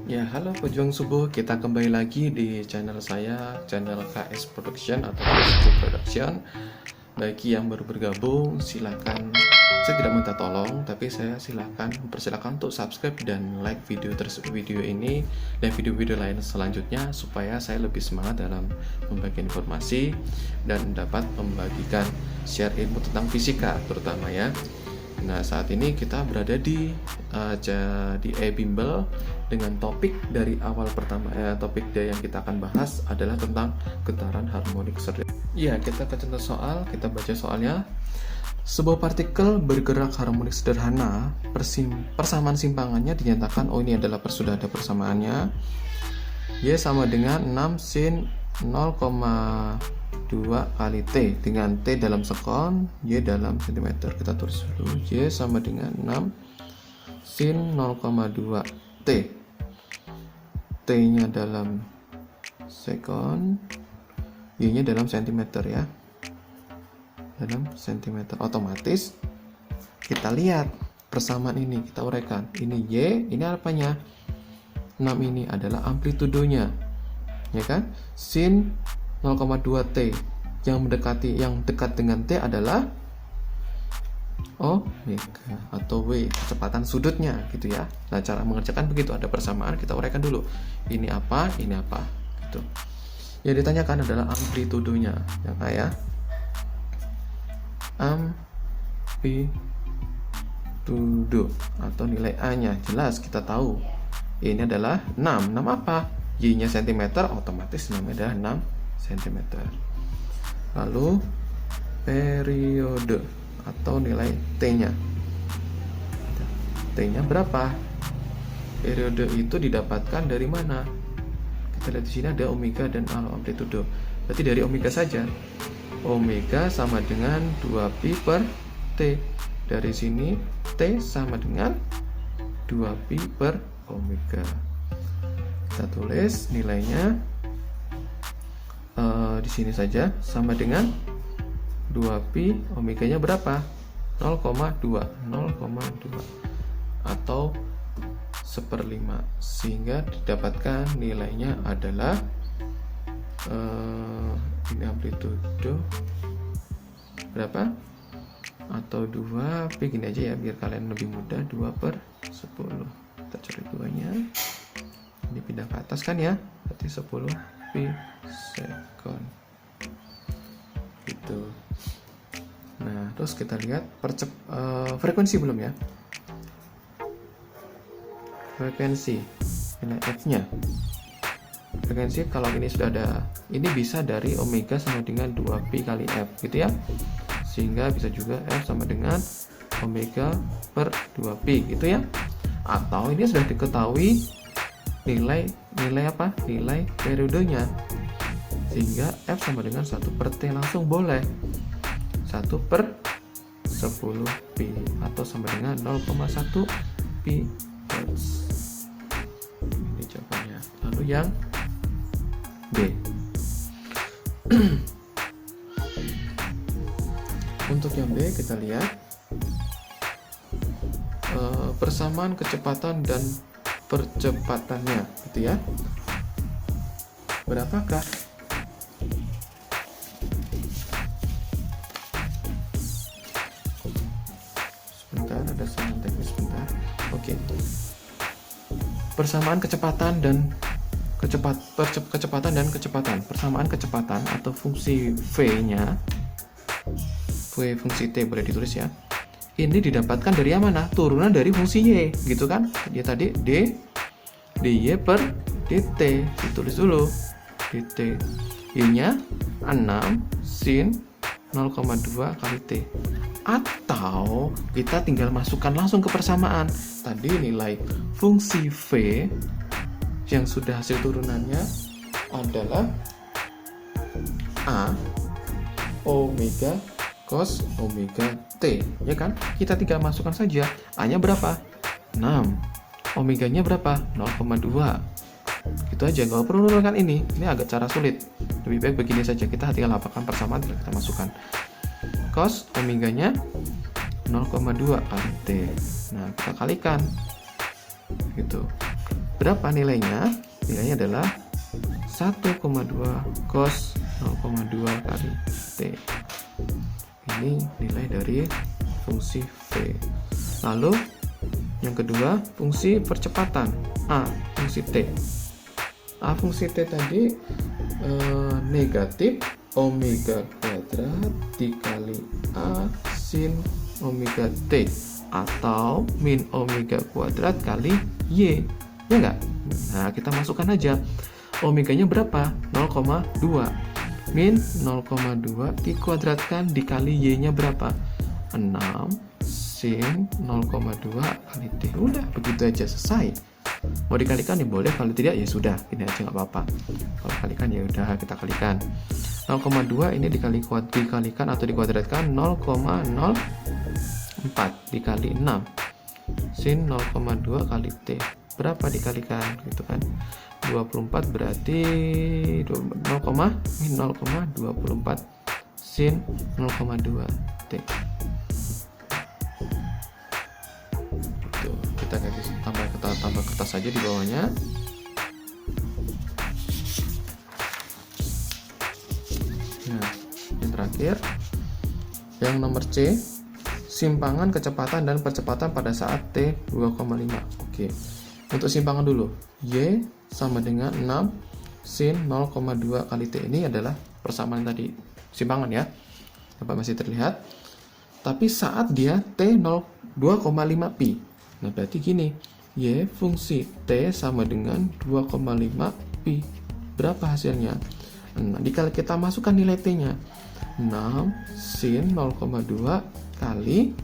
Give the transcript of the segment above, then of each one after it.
Ya, halo pejuang subuh. Kita kembali lagi di channel saya, channel KS Production atau KS Production. Bagi yang baru bergabung, silakan. Saya tidak minta tolong, tapi saya persilakan untuk subscribe dan like video ini dan video-video lain selanjutnya supaya saya lebih semangat dalam membagikan informasi dan dapat membagikan share ilmu tentang fisika terutama ya. Nah, saat ini kita berada di e-bimbel dengan topik dari awal pertama. Topik yang kita akan bahas adalah tentang getaran harmonik sederhana. Iya, kita ke contoh soal, kita baca soalnya. Sebuah partikel bergerak harmonik sederhana, persamaan simpangannya dinyatakan, ini adalah sudah ada persamaannya. Y sama dengan 6 sin 0,2 kali T dengan T dalam sekon, Y dalam cm. Kita tulis dulu, Y sama dengan 6 sin 0,2 T. T nya dalam sekon, Y nya dalam cm ya, dalam cm. Otomatis kita lihat persamaan ini, kita uraikan. Ini Y, ini apanya? 6 ini adalah amplitudonya, ya kan? Sin 0,2 T yang dekat dengan T adalah omega atau W, kecepatan sudutnya gitu ya. Nah, cara mengerjakan begitu, ada persamaan, kita uraikan dulu. Ini apa gitu. Yang ditanyakan adalah amplitudonya, ya kayak amplitudo atau nilai A-nya. Jelas kita tahu ini adalah 6. 6 apa? Y-nya cm, otomatis namanya adalah 6 cm. Lalu periode atau nilai T-nya. T-nya berapa? Periode itu didapatkan dari mana? Kita lihat di sini ada omega dan amplitudo. Berarti dari omega saja. Omega sama dengan 2pi per T. Dari sini T sama dengan 2pi per omega. Kita tulis nilainya di sini saja, sama dengan 2pi, omeganya berapa? 0,2 atau 1/5, sehingga didapatkan nilainya adalah ini amplitudo berapa? Atau 2pi, gini aja ya biar kalian lebih mudah, 2/10. Kita cari 2-nya, ini pindah ke atas kan ya, berarti 10pi sekon gitu. Nah, terus kita lihat frekuensi belum ya, frekuensi nilai F-nya. Frekuensi kalau ini sudah ada, ini bisa dari omega sama dengan 2pi kali F gitu ya, sehingga bisa juga F sama dengan omega per 2pi gitu ya. Atau ini sudah diketahui nilai apa? Nilai periodenya, sehingga F sama dengan 1/T langsung boleh, 1/10pi atau sama dengan 0,1 pi hertz. Ini jawabannya. Lalu yang B. Untuk yang B kita lihat persamaan kecepatan dan percepatannya gitu ya. Berapakah? Sebentar, ada salah teknis sebentar. Oke. Persamaan kecepatan dan kecepatan. Persamaan kecepatan atau fungsi V-nya, V fungsi T boleh ditulis ya. Ini didapatkan dari yang mana? Turunan dari fungsi Y gitu kan. Ya tadi dy per dt, ditulis dulu dt. Y-nya 6 sin 0,2 kali T. Atau kita tinggal masukkan langsung ke persamaan. Tadi nilai fungsi V yang sudah hasil turunannya adalah A omega cos omega T, ya kan? Kita tinggal masukkan saja. A-nya berapa? 6. Omeganya berapa? 0,2. Gitu aja, nggak perlu menurunkan ini. Ini agak cara sulit. Lebih baik begini saja. Kita tinggal apakah persamaan, kita masukkan. Cos omeganya 0,2 kali T. Nah, kita kalikan. Gitu. Berapa nilainya? Nilainya adalah 1,2 cos 0,2 kali T. Ini nilai dari fungsi V. Lalu yang kedua, fungsi percepatan A, fungsi T. A fungsi T tadi negatif omega kuadrat dikali A sin omega T, atau min omega kuadrat kali Y, ya enggak? Nah, kita masukkan aja. Omeganya berapa? 0,2. Min 0,2 dikuadratkan dikali Y-nya berapa? 6 sin 0,2 kali T. Udah, begitu aja, selesai. Mau dikalikan ya boleh, kalau tidak ya sudah, ini aja nggak apa-apa. Kalau kalikan ya udah, kita kalikan. 0,2 ini dikalikan atau dikuadratkan 0,04 dikali 6 sin 0,2 kali T. Berapa dikalikan gitu kan? 24 berarti 0,24 sin 0,2 T. Tuh, kita kasih tambah kertas saja di bawahnya. Nah, yang terakhir, yang nomor C, simpangan kecepatan dan percepatan pada saat T 2,5. Oke. Untuk simpangan dulu, Y sama dengan 6 sin 0,2 kali T. Ini adalah persamaan tadi, simpangan ya. Dapat masih terlihat. Tapi saat dia T 2,5 pi. Nah, berarti gini, Y fungsi T sama dengan 2,5 pi. Berapa hasilnya? Nah, dikali kita masukkan nilai T-nya. 6 sin 0,2 kali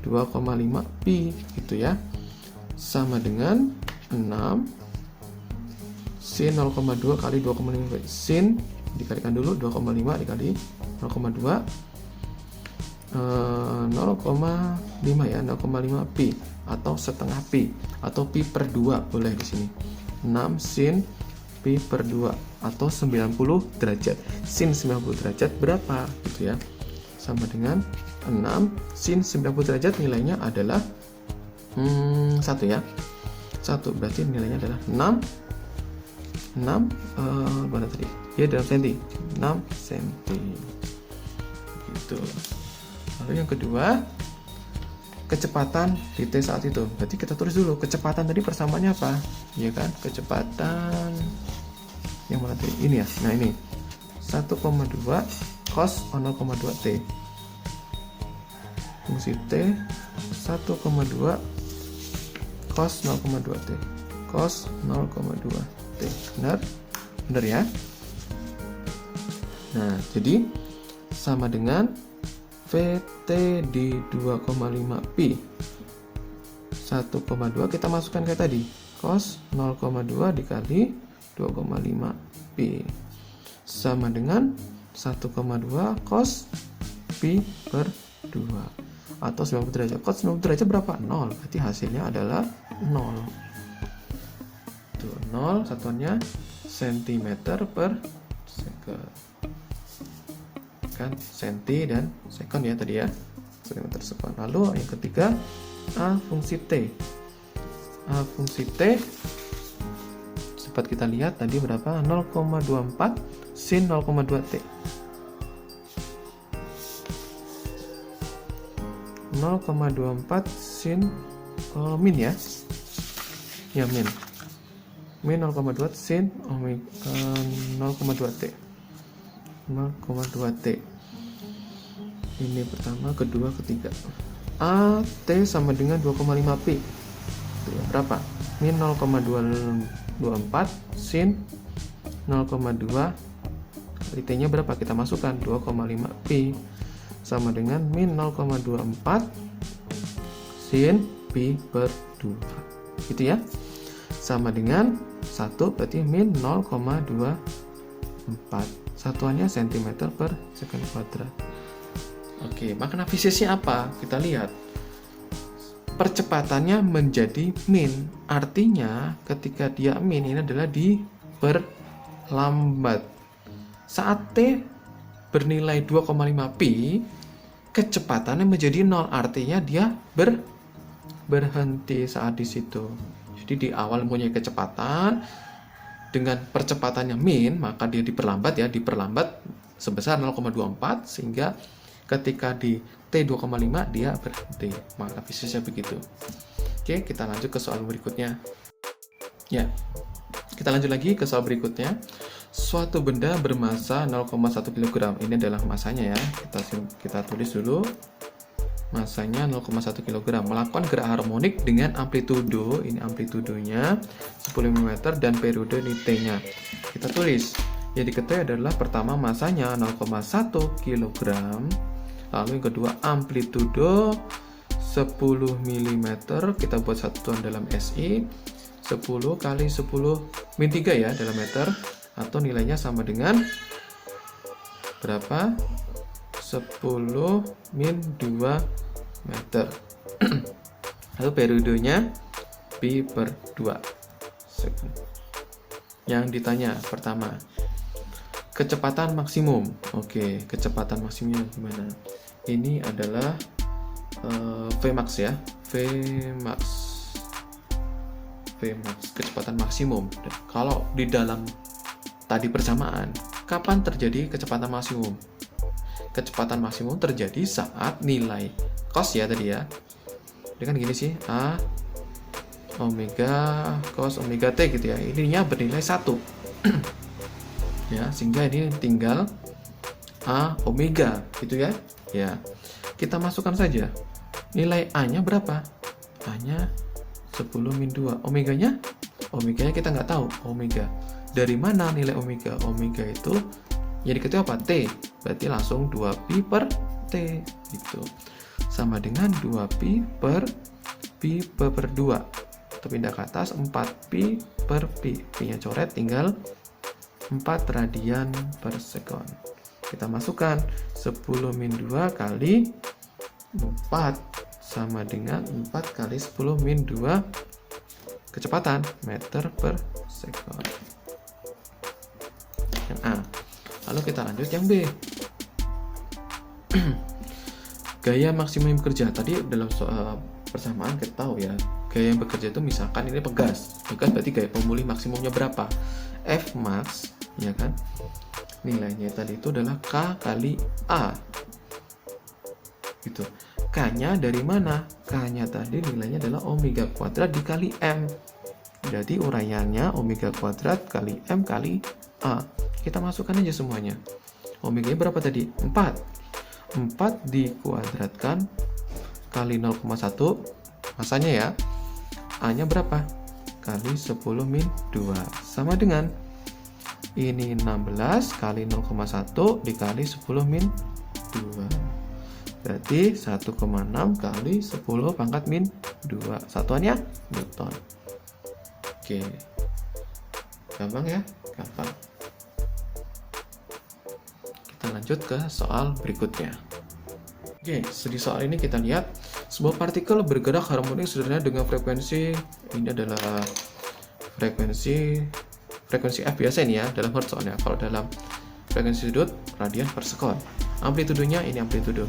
2,5 pi gitu ya. Sama dengan 6 sin 0,2 kali 2,5 pi. Sin dikalikan dulu 2,5 dikali 0,2 0,5 ya, 0,5 pi atau setengah pi atau pi per 2 boleh di sini. 6 sin pi per 2 atau 90 derajat. Sin 90 derajat berapa gitu ya? Sama dengan 6 sin 90 derajat, nilainya adalah 1 ya. 1 berarti nilainya adalah 6 mana tadi? Ya, dalam senti. 6 senti. Gitu. Lalu yang kedua, kecepatan di T saat itu. Berarti kita tulis dulu kecepatan tadi persamaannya apa? Ya kan? Kecepatan yang mana tadi? Ini ya. Nah, ini 1,2 cos 0,2 T. Fungsi T 1,2 cos 0,2 T. Cos 0,2 T. Benar? Benar ya? Nah, jadi sama dengan VT di 2,5 pi. 1,2 kita masukkan kayak tadi, cos 0,2 dikali 2,5 pi sama dengan 1,2 cos pi per 2 atau 90 derajat. Cos 90 derajat berapa? 0. Berarti hasilnya adalah 0. Tuh, 0 satuannya cm per second. Kan senti dan second ya tadi ya, cm second. Lalu yang ketiga, A fungsi T. A fungsi T sempat kita lihat tadi berapa? 0,24 sin 0,2 T. 0,24 sin min ya. Ya, min 0,2 sin 0,2 T. 0,2 T. Ini pertama, kedua, ketiga. A T sama dengan 2,5 pi. Itu ya, berapa? Min 0,224 sin 0,2 kali T-nya berapa? Kita masukkan 2,5 pi sama dengan min 0,24 sin pi per 2. Gitu ya. Sama dengan 1 berarti min 0,24. Satuannya cm per second kuadrat. Oke, makna fisiknya apa? Kita lihat. Percepatannya menjadi min. Artinya ketika dia min ini adalah diperlambat. Saat T bernilai 2,5 pi, kecepatannya menjadi 0. Artinya dia berhenti saat di situ. Jadi di awal mempunyai kecepatan dengan percepatannya min, maka dia diperlambat sebesar 0,24, sehingga ketika di T 2,5 dia berhenti. Maka fisiknya begitu. Oke, kita lanjut ke soal berikutnya. Ya, kita lanjut lagi ke soal berikutnya. Suatu benda bermasa 0,1 kg. Ini adalah masanya ya. Kita tulis dulu. Masanya 0,1 kg. Melakukan gerak harmonik dengan amplitudo, ini amplitudonya 10 mm dan periode T-nya. Kita tulis. Yang diketahui adalah pertama masanya 0,1 kg. Lalu yang kedua amplitudo 10 mm. Kita buat satuan dalam SI. 10 kali 10 min 3 ya dalam meter, atau nilainya sama dengan berapa? 10 min 2 meter. Lalu periodenya pi per 2 second. Yang ditanya pertama, kecepatan maksimum. Oke, kecepatan maksimumnya gimana? Ini adalah Vmax ya, Vmax kecepatan maksimum. Kalau di dalam tadi persamaan, kapan terjadi kecepatan maksimum? Kecepatan maksimum terjadi saat nilai cos ya tadi ya. Ini kan gini sih, A omega cos omega T gitu ya. Ininya bernilai 1. Ya, sehingga ini tinggal A omega gitu ya. Ya. Kita masukkan saja. Nilai A-nya berapa? A-nya 10 min 2. Omeganya kita nggak tahu. Omega. Dari mana nilai omega? Omega itu yang diketahui apa? T. Berarti langsung 2pi per T gitu. Sama dengan 2pi per 2. Kita pindah ke atas 4pi per pi. Pi-nya coret, tinggal 4 radian per sekon. Kita masukkan 10 min 2 kali 4 sama dengan 4 kali 10 min 2 kecepatan meter per sekon. Yang A. Lalu kita lanjut yang B. Gaya maksimum bekerja. Tadi dalam soal persamaan kita tahu ya, gaya yang bekerja itu misalkan ini pegas. Pegas berarti gaya pemulih maksimumnya berapa? F max, ya kan? Nilainya tadi itu adalah K kali A. Gitu. K-nya dari mana? K-nya tadi nilainya adalah omega kuadrat dikali M. Jadi uraiannya omega kuadrat kali M kali A. Kita masukkan aja semuanya. Omega-nya berapa tadi? 4. 4 dikuadratkan kali 0,1 masanya ya. A-nya berapa? Kali 10 min 2. Sama dengan ini 16 kali 0,1 dikali 10 min 2. Berarti 1,6 kali 10 pangkat min 2. Satuannya Newton. Oke. Gampang ya? Gampang. Kita lanjut ke soal berikutnya. Oke, di soal ini kita lihat sebuah partikel bergerak harmonik sederhana dengan frekuensi, ini adalah frekuensi F biasa ini ya, dalam hertz soalnya. Kalau dalam frekuensi sudut radian per sekon. Amplitudenya ini amplitudo.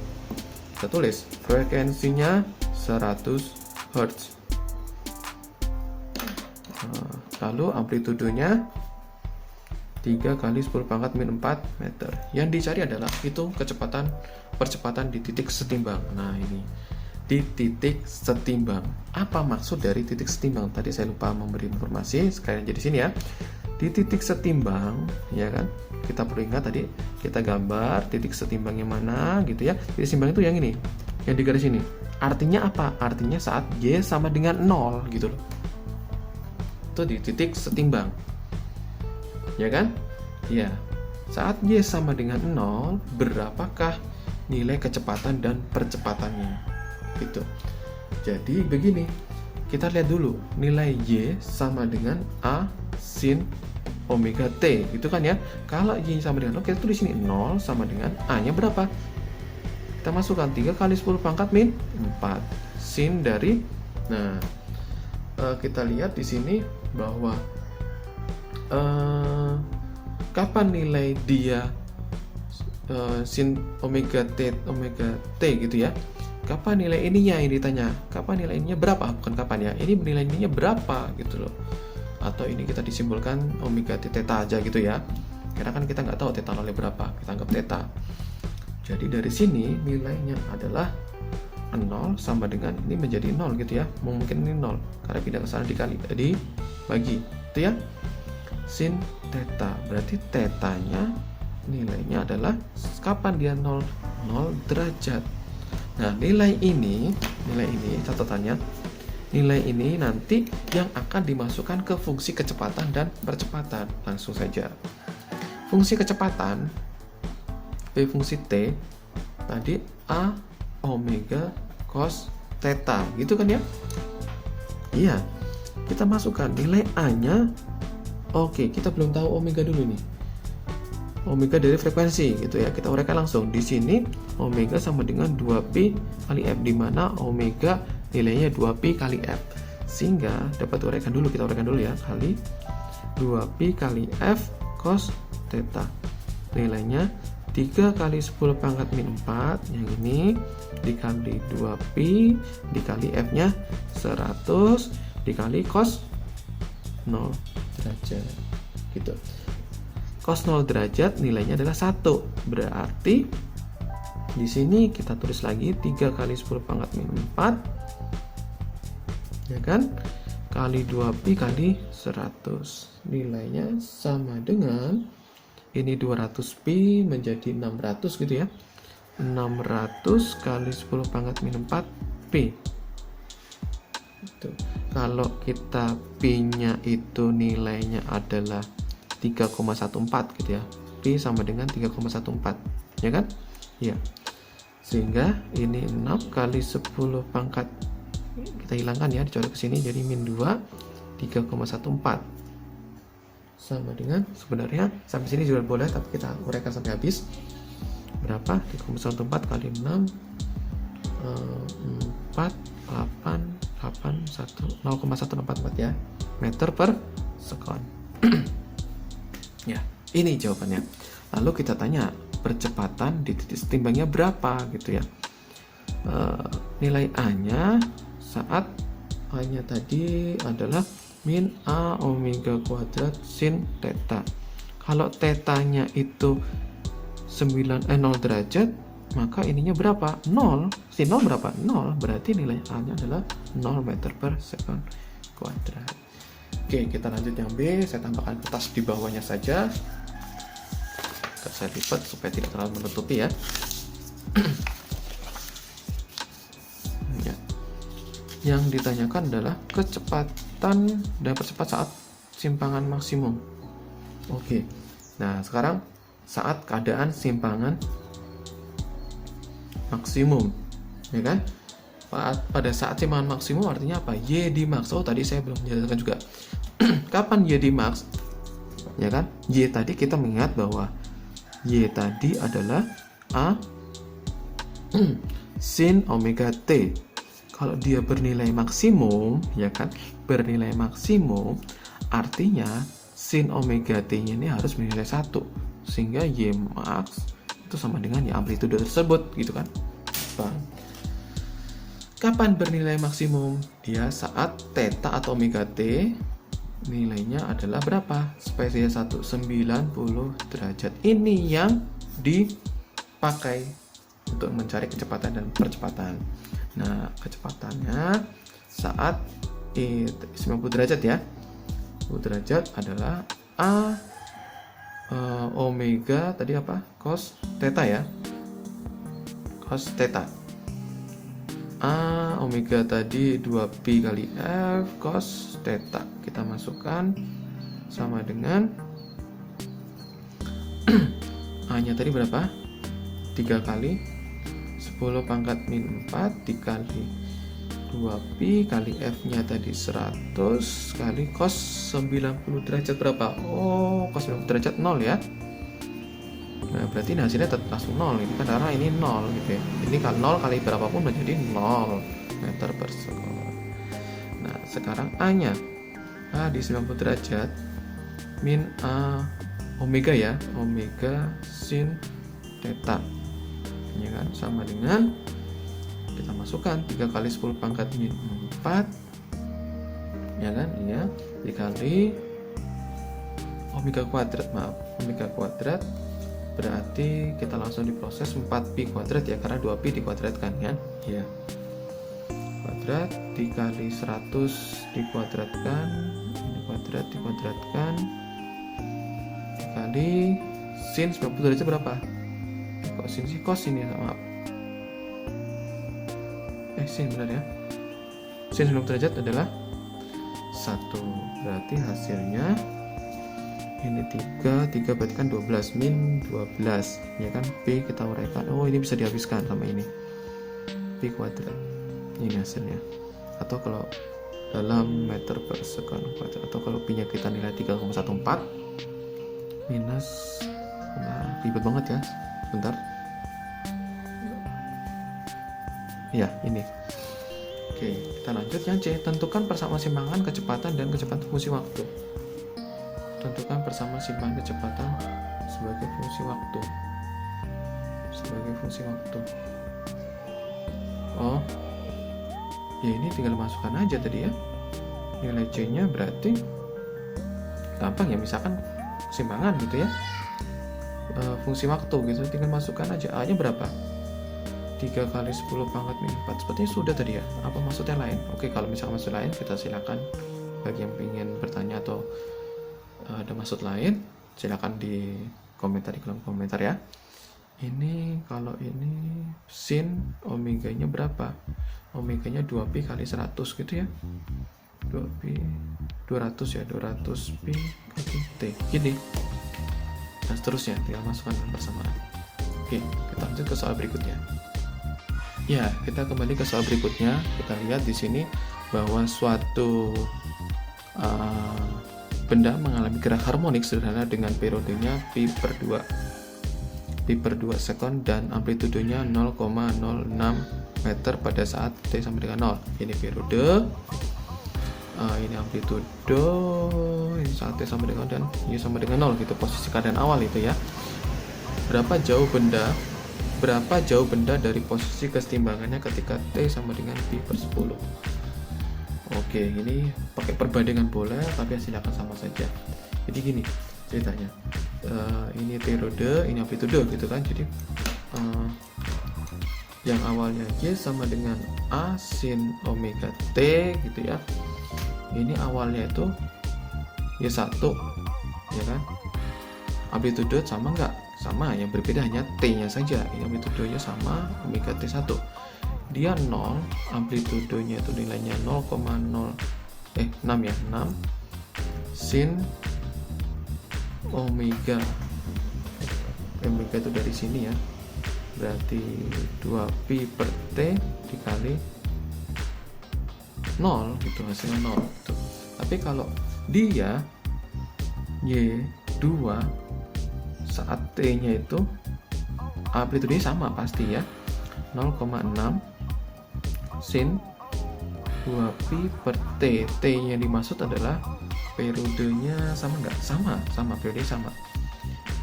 Kita tulis frekuensinya 100 Hz. Lalu amplitudonya 3 kali 10 pangkat min 4 meter. Yang dicari adalah hitung percepatan di titik setimbang. Nah ini di titik setimbang. Apa maksud dari titik setimbang? Tadi saya lupa memberi informasi, sekalian jadi sini ya. Di titik setimbang, ya kan? Kita perlu ingat tadi kita gambar titik setimbangnya mana gitu ya. Titik setimbang itu yang ini, yang di garis ini. Artinya apa? Artinya saat Y sama dengan 0 gitu loh. Itu di titik setimbang. Ya kan? Ya. Saat Y sama dengan 0, berapakah nilai kecepatan dan percepatannya? Gitu. Jadi begini. Kita lihat dulu nilai Y sama dengan A sin omega T, gitu kan ya. Kalau Y sama dengan 0, kita tulis sini 0 sama dengan A-nya berapa? Kita masukkan 3 kali 10 pangkat min 4 sin dari. Nah, kita lihat di sini bahwa kapan nilai dia sin omega T gitu ya. kapan nilai ininya, ini ditanya kapan nilai ininya berapa, bukan kapan ya, ini nilai ininya berapa gitu loh. Atau ini kita disimbolkan omega t theta aja gitu ya, karena kan kita nggak tahu theta nolnya berapa, kita anggap theta. Jadi dari sini nilainya adalah 0 sama dengan ini menjadi 0 gitu ya, mungkin ini 0 karena pindah ke sana dibagi itu ya, sin theta, berarti tetanya nilainya adalah kapan dia 0 derajat. Nah, nilai ini catatannya, nilai ini nanti yang akan dimasukkan ke fungsi kecepatan dan percepatan. Langsung saja. Fungsi kecepatan V fungsi T tadi A omega cos theta, gitu kan ya? Iya. Kita masukkan nilai A-nya. Oke, kita belum tahu omega dulu nih. Omega dari frekuensi gitu ya, kita uraikan langsung. Di sini omega sama dengan 2pi kali f, di mana omega nilainya 2pi kali f, sehingga dapat kita uraikan dulu ya, kali 2pi kali f cos theta, nilainya 3 kali 10 pangkat min 4, yang ini dikali 2pi dikali f nya 100 dikali cos 0 derajat gitu. Cos 0 derajat nilainya adalah 1. Berarti di sini kita tulis lagi 3 kali 10 pangkat min 4 ya kan, kali 2pi kali 100, nilainya sama dengan ini 200pi menjadi 600 gitu ya, 600 kali 10 pangkat min 4 pi. Kalau kita pi-nya itu nilainya adalah 3,14 gitu ya, pi sama dengan 3,14 ya kan ya, sehingga ini 6 kali 10 pangkat kita hilangkan ya, dicoret ke sini jadi min 2, 3,14 sama dengan, sebenarnya sampai sini juga boleh tapi kita uraikan sampai habis, berapa, 3,14 kali 6 4 8 1 0,144 ya, meter per sekon. Ya, ini jawabannya. Lalu kita tanya percepatan di titik setimbangnya berapa gitu ya. Nilai A-nya saat A-nya tadi adalah min A omega kuadrat sin theta. Kalau tetanya itu 0 derajat, maka ininya berapa? 0. Sin 0 berapa? 0. Berarti nilai A-nya adalah 0 meter per sekon kuadrat. Oke, kita lanjut yang B. Saya tambahkan kertas di bawahnya saja. Saya lipat supaya tidak terlalu menutupi ya. Ya. Yang ditanyakan adalah kecepatan dan percepat saat simpangan maksimum. Oke. Nah, sekarang saat keadaan simpangan maksimum, ya kan? Pada saat simpangan maksimum artinya apa? Y di max. Oh, tadi saya belum menjelaskan juga. Kapan Y di max? Ya kan? Y tadi kita mengingat bahwa Y tadi adalah A sin omega T. Kalau dia bernilai maksimum, ya kan? Bernilai maksimum artinya sin omega T-nya ini harus bernilai 1. Sehingga Y max itu sama dengan ya amplitude tersebut gitu kan. Bang. Kapan bernilai maksimum? Dia saat theta atau omega T nilainya adalah berapa? Spesies 1, 90 derajat. Ini yang dipakai untuk mencari kecepatan dan percepatan. Nah, kecepatannya saat 90 derajat ya. 90 derajat adalah A omega tadi apa? Cos theta ya. Cos theta. A omega tadi 2pi kali F cos theta, kita masukkan sama dengan A nya tadi berapa? 3 kali 10 pangkat min 4 dikali 2pi kali F nya tadi 100 kali cos 90 derajat berapa? Oh, cos 90 derajat 0 ya. Nah, berarti hasilnya tetap langsung 0 ini kan, karena ini 0 gitu ya. Ini kan 0 kali berapapun menjadi 0 meter per sekon. Nah, sekarang A-nya. A di 90 derajat min A omega ya, omega sin theta. Ya kan, sama dengan kita masukkan 3 kali 10 pangkat min 4, ya kan, iya, dikali omega kuadrat, omega kuadrat, berarti kita langsung diproses 4pi kuadrat ya, karena 2pi dikuadratkan kan, ya, kuadrat dikali 100 dikuadratkan, ini kuadrat dikuadratkan, dikali sin 90 derajat berapa? Kok sin sih? Kosin ya, maaf. Sin benar ya. Sin 90 derajat adalah 1. Berarti hasilnya ini 3 berarti kan 12 min 12, ya kan. P kita uraikan. Oh, ini bisa dihabiskan sama ini. P kuadrat. Ini hasilnya. Atau kalau dalam meter per sekon kuadrat, atau kalau P-nya kita nilai 3,14 minus, ribet banget ya. Bentar. Ya, ini. Oke, kita lanjut yang C. Tentukan persamaan simpangan kecepatan dan kecepatan fungsi waktu. Tentukan persamaan simpangan kecepatan sebagai fungsi waktu. Sebagai fungsi waktu. Oh, ya ini tinggal masukkan aja tadi ya. Nilai C-nya berarti gampang ya, misalkan simpangan gitu ya. Fungsi waktu gitu, tinggal masukkan aja. A-nya berapa? 3 kali 10 pangkat min 4. Sepertinya sudah tadi ya. Apa maksudnya lain? Oke, kalau misalkan maksud lain, kita silakan bagi yang ingin bertanya atau ada maksud lain, silakan di komentar, di kolom komentar ya. Ini kalau ini sin omeganya berapa? Omeganya 2pi kali 100 gitu ya. 2pi 200 ya, 200pi kali T. Gini. Dan seterusnya, tinggal masukkan persamaan. Oke, kita lanjut ke soal berikutnya. Ya, kita kembali ke soal berikutnya. Kita lihat di sini bahwa suatu benda mengalami gerak harmonik sederhana dengan periodenya pi per 2 sekon dan amplitudenya 0,06 meter pada saat T sama dengan 0. Ini periode, ini amplitudo, ini saat T sama dengan 0 dan ini sama dengan 0 gitu, posisi keadaan awal itu ya. Berapa jauh benda dari posisi kesetimbangannya ketika T sama dengan pi per 10. Oke, ini pakai perbandingan boleh, tapi silakan sama saja. Jadi gini ceritanya, ini periode, ini amplitudo gitu kan. Jadi yang awalnya Y sama dengan A sin omega T gitu ya. Ini awalnya itu Y1 ya kan. Amplitudo sama enggak? Sama, yang berbeda hanya T-nya saja. Ini amplitudonya sama, omega T1. Dia 0, amplitudonya itu nilainya 6 ya, 6 sin omega. Omega itu dari sini ya. Berarti 2pi per T dikali 0 gitu, hasilnya 0 gitu. Tapi kalau dia Y2 saat T-nya itu amplitudenya sama pasti ya, 0,6 sin 2pi per T. T-nya dimaksud adalah periodenya sama nggak? Sama, periodenya sama.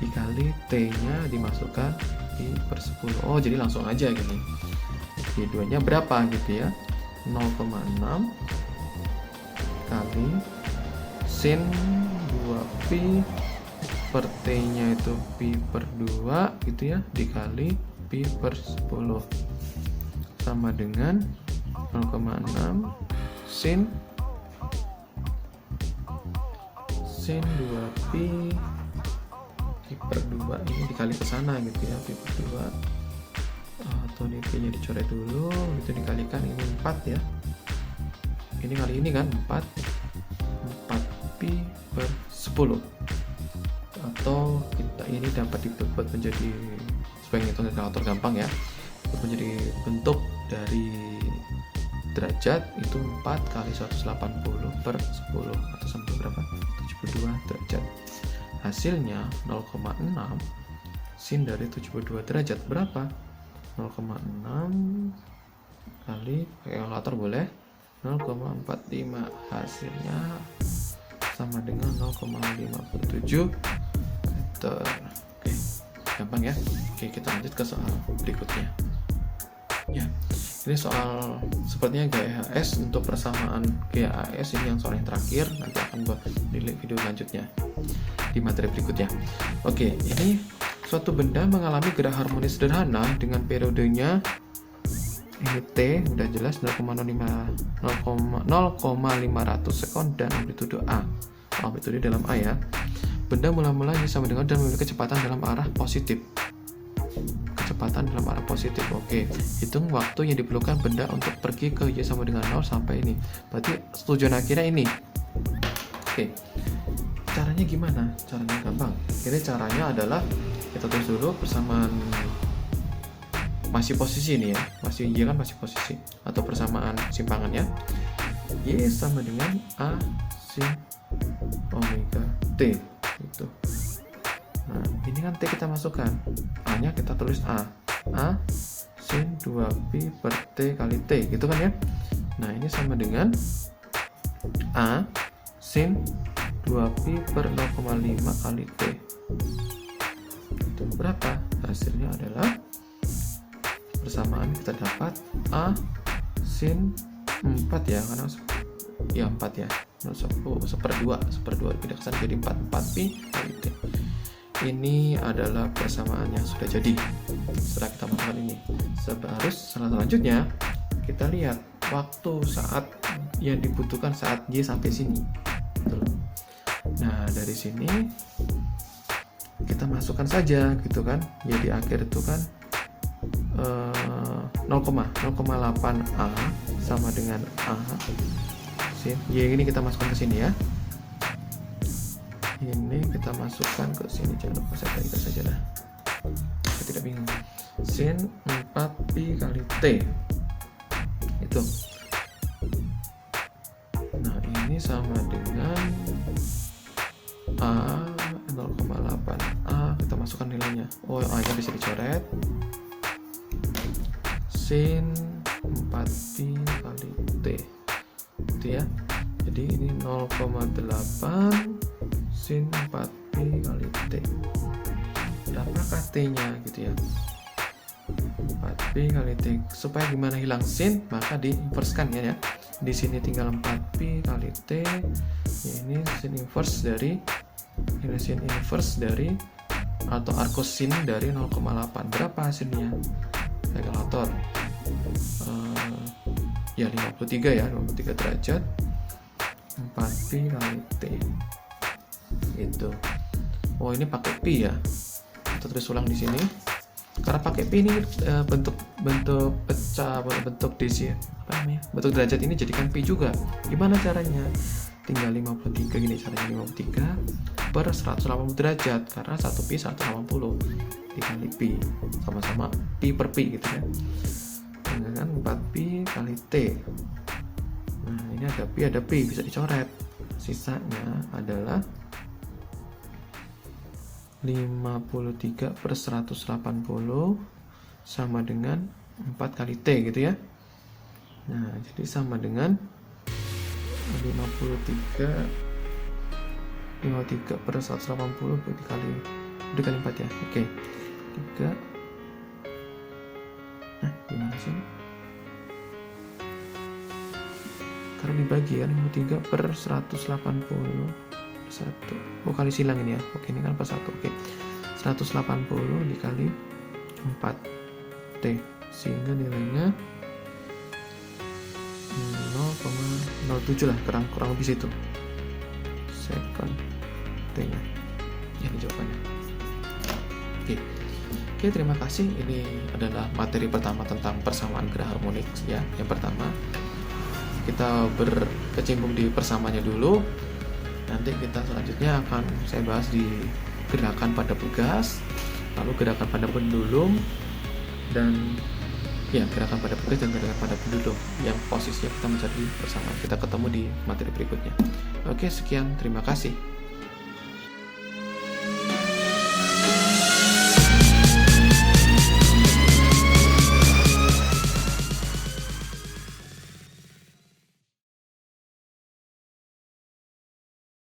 Dikali T-nya dimasukkan pi per 10. Oh, jadi langsung aja gini. Y2-nya berapa gitu ya? 0,6 kali sin 2pi per T-nya itu pi per 2 gitu ya, dikali pi per 10 sama dengan 0,6 sin 2pi per 2 ini dikali ke sana gitu ya, pi per 2 atau ini pi nya dicoret dulu itu dikalikan ini 4 ya, ini kali ini kan 4 pi per 10, atau kita ini dapat dibuat menjadi sebagai hitungan kalkulator gampang ya, menjadi bentuk dari derajat itu 4 kali 180 per 10 atau sampai berapa? 72 derajat. Hasilnya 0,6 sin dari 72 derajat berapa? 0,6 kali pakai kalkulator boleh, 0,45. Hasilnya sama dengan 0,57 meter. Oke, gampang ya. Oke, kita lanjut ke soal berikutnya. Ya, Ini soal sepertinya GHS untuk persamaan GAS ini yang soal yang terakhir, nanti akan buat di video selanjutnya di materi berikutnya. Oke, ini suatu benda mengalami gerak harmonis sederhana dengan periodenya ini T, udah jelas 0,500 sekon dan amplitude A. Amplitude dalam A ya. Benda mula-mula sama dengan dan memiliki kecepatan dalam arah positif. Kecepatan dalam arah positif. Oke, hitung waktu yang diperlukan benda untuk pergi ke Y sama dengan 0 sampai ini. Berarti tujuan akhirnya ini. Oke, caranya gimana? Caranya gampang. Ini caranya adalah kita tulis dulu persamaan masih posisi ini ya. Masih Y kan masih posisi atau persamaan simpangannya. Y sama dengan A sin omega T gitu. Nah, ini kan T kita masukkan, A-nya kita tulis A sin 2pi per T kali T, gitu kan ya. Nah, ini sama dengan A sin 2pi per 0,5 kali T. Itu berapa? Hasilnya adalah persamaan kita dapat A sin 4 ya, karena ya 4 ya, 1/2 pindah ke sana jadi 4pi kali T. Ini adalah persamaan yang sudah jadi setelah kita masukkan ini. Selanjutnya kita lihat waktu saat yang dibutuhkan saat Y sampai sini. Nah, dari sini kita masukkan saja gitu kan. Jadi akhir itu kan 0,8A sama dengan A sin Y ini kita masukkan ke sini ya. Ini kita masukkan ke sini, jangan lupa saya kalikan saja lah, saya tidak bingung. Sin 4pi kali T itu. Nah, ini sama dengan A 0,8A, kita masukkan nilainya. Oh, A nya bisa dicoret. Sin 4pi kali T itu ya. Jadi ini 0,8 sin 4pi kali T. Berapakah T-nya gitu ya? 4pi kali T. Supaya gimana hilang sin, maka di-inverse-kan ya. Di sini tinggal 4pi kali T. Ini sin inverse dari atau arcosin dari 0,8. Berapa hasilnya? Kalkulator. Ya 53 ya, 53 derajat. 4pi kali T. Itu. Oh, ini pakai pi ya. Kita tulis ulang di sini. Karena pakai pi ini bentuk pecah, bentuk DC, apa namanya? Bentuk derajat ini jadikan pi juga. Gimana caranya? Tinggal 53 gini caranya, 53 per 180 derajat karena 1 pi 180 dikali pi. Sama-sama pi per pi gitu ya. Dengan 4pi kali T. Nah, ini ada pi bisa dicoret. Sisanya adalah 53 per 180 sama dengan 4 kali T gitu ya. Nah, jadi sama dengan 53 per 180 dikali 4 ya. Oke. 3. Nah, gimana sih? Karena dibagi kan 53 per 180 1. Oh, kali silang ini ya. Oke, ini kan per 1. Oke. 180 dikali 4 T sehingga nilainya 0,07 lah, kurang lebih situ. Second T-nya. Ini jawabannya. Oke, terima kasih. Ini adalah materi pertama tentang persamaan gerak harmonik ya. Yang pertama, kita berkecimpung di persamaannya dulu. Nanti kita selanjutnya akan saya bahas di gerakan pada pegas, lalu gerakan pada pendulum, dan ya gerakan pada pegas dan gerakan pada pendulum yang posisinya kita mencari persamaan. Kita ketemu di materi berikutnya. Oke, sekian, terima kasih.